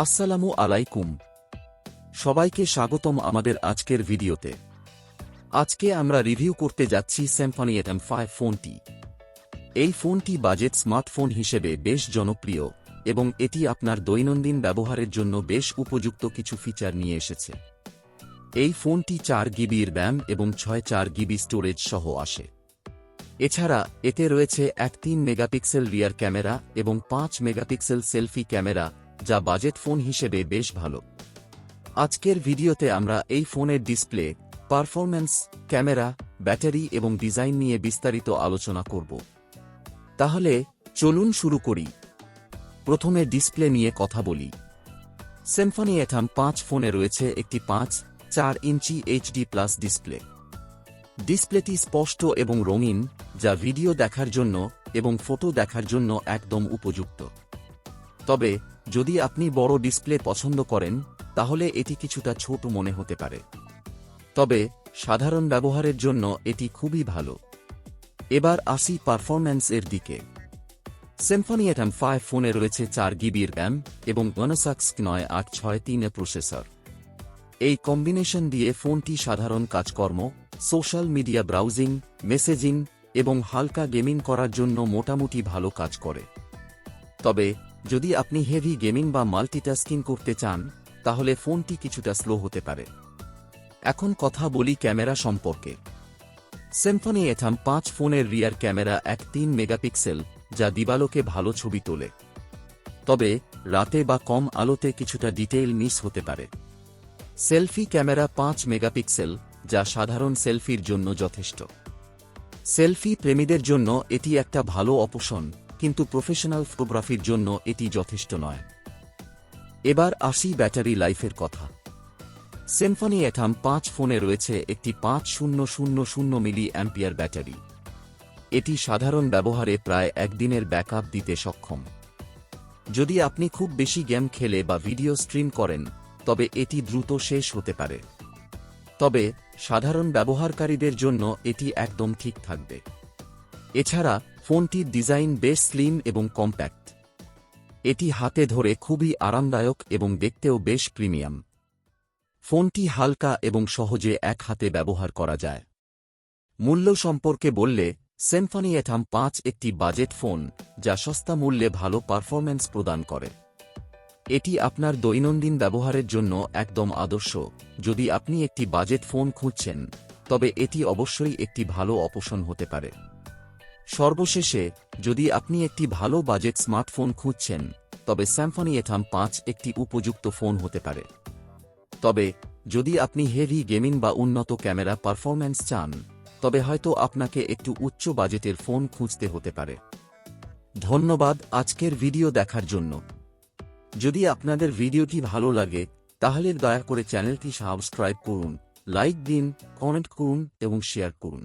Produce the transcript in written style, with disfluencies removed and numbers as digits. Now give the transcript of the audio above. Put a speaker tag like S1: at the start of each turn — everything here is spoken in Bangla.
S1: আসসালামু আলাইকুম। সবাইকে স্বাগতম আমাদের আজকের ভিডিওতে। আজকে আমরা রিভিউ করতে যাচ্ছি সিম্ফনি এটম5 ফোনটি। এই ফোনটি বাজেট স্মার্টফোন হিসেবে বেশ জনপ্রিয় এবং এটি আপনার দৈনন্দিন ব্যবহারের জন্য বেশ উপযুক্ত কিছু ফিচার নিয়ে এসেছে। এই ফোনটি 4 জিবির র্যাম এবং 6 জিবি স্টোরেজ সহ আসে। এছাড়া এতে রয়েছে এক 3 মেগাপিক্সেল রিয়ার ক্যামেরা এবং 5 মেগাপিক্সেল সেলফি ক্যামেরা, যা বাজেট ফোন হিসেবে বেশ ভালো। আজকের ভিডিওতে আমরা এই ফোনের ডিসপ্লে, পারফরম্যান্স, ক্যামেরা, ব্যাটারি এবং ডিজাইন নিয়ে বিস্তারিত আলোচনা করব। তাহলে চলুন শুরু করি। প্রথমে ডিসপ্লে নিয়ে কথা বলি। সিম্ফনি এটম5 ফোনে রয়েছে একটি 5.4 ইঞ্চি এইচডি প্লাস ডিসপ্লে। ডিসপ্লেটি স্পষ্ট এবং রঙিন, যা ভিডিও দেখার জন্য এবং ফটো দেখার জন্য একদম উপযুক্ত। তবে যদি আপনি বড় ডিসপ্লে পছন্দ করেন তাহলে এটি কিছুটা ছোট মনে হতে পারে। তবে সাধারণ ব্যবহারের জন্য এটি খুবই ভালো। এবার আসি পারফরম্যান্স এর দিকে। সিম্ফনি এটম5 ফোনে রয়েছে 4 জিবির র্যাম এবং Exynos 9863 প্রসেসর। এই কম্বিনেশন দিয়ে ফোনটি সাধারণ কাজকর্ম, সোশ্যাল মিডিয়া ব্রাউজিং, মেসেজিং এবং হালকা গেমিং করার জন্য মোটামুটি ভালো কাজ করে। তবে যদি আপনি হেভি গেমিং বা মাল্টিটাস্কিং করতে চান তাহলে ফোনটি কিছুটা স্লো হতে পারে। এখন কথা বলি ক্যামেরা সম্পর্কে। সিম্ফনি এটম5 ফোনের রিয়ার ক্যামেরা এক 3 মেগাপিক্সেল, যা দিবালোকে ভালো ছবি তোলে। তবে রাতে বা কম আলোতে কিছুটা ডিটেইল মিস হতে পারে। সেলফি ক্যামেরা 5 মেগাপিক্সেল, যা সাধারণ সেলফির জন্য যথেষ্ট। সেলফি প্রেমীদের জন্য এটি একটা ভালো অপশন, কিন্তু প্রফেশনাল ফটোগ্রাফির জন্য এটি যথেষ্ট নয়। এবার আসি ব্যাটারি লাইফের কথা। সিম্ফনি এটম5 ফোনে রয়েছে একটি 5000 মিলি অ্যাম্পিয়ার ব্যাটারি। এটি সাধারণ ব্যবহারে প্রায় একদিনের ব্যাকআপ দিতে সক্ষম। যদি আপনি খুব বেশি গেম খেলে বা ভিডিও স্ট্রিম করেন তবে এটি দ্রুত শেষ হতে পারে। তবে সাধারণ ব্যবহারকারীদের জন্য এটি একদম ঠিক থাকবে। এছাড়া ফোনটির ডিজাইন বেশ স্লিম এবং কম্প্যাক্ট। এটি হাতে ধরে খুবই আরামদায়ক এবং দেখতেও বেশ প্রিমিয়াম। ফোনটি হালকা এবং সহজে এক হাতে ব্যবহার করা যায়। মূল্য সম্পর্কে বললে সিম্ফনি এটম5 একটি বাজেট ফোন, যা সস্তা মূল্যে ভালো পারফরম্যান্স প্রদান করে। এটি আপনার দৈনন্দিন ব্যবহারের জন্য একদম আদর্শ। যদি আপনি একটি বাজেট ফোন খুঁজছেন তবে এটি অবশ্যই একটি ভালো অপশন হতে পারে। সর্বশেষে, যদি আপনি একটি ভালো বাজেট স্মার্টফোন খুঁজছেন তবে সিম্ফনি এটম5 একটি উপযুক্ত ফোন হতে পারে। তবে যদি আপনি হেভি গেমিং বা উন্নত ক্যামেরা পারফরম্যান্স চান তবে হয়তো আপনাকে একটু উচ্চ বাজেটের ফোন খুঁজতে হতে পারে। ধন্যবাদ আজকের ভিডিও দেখার জন্য। যদি আপনাদের ভিডিওটি ভালো লাগে তাহলে দয়া করে চ্যানেলটি সাবস্ক্রাইব করুন, লাইক দিন, কমেন্ট করুন এবং শেয়ার করুন।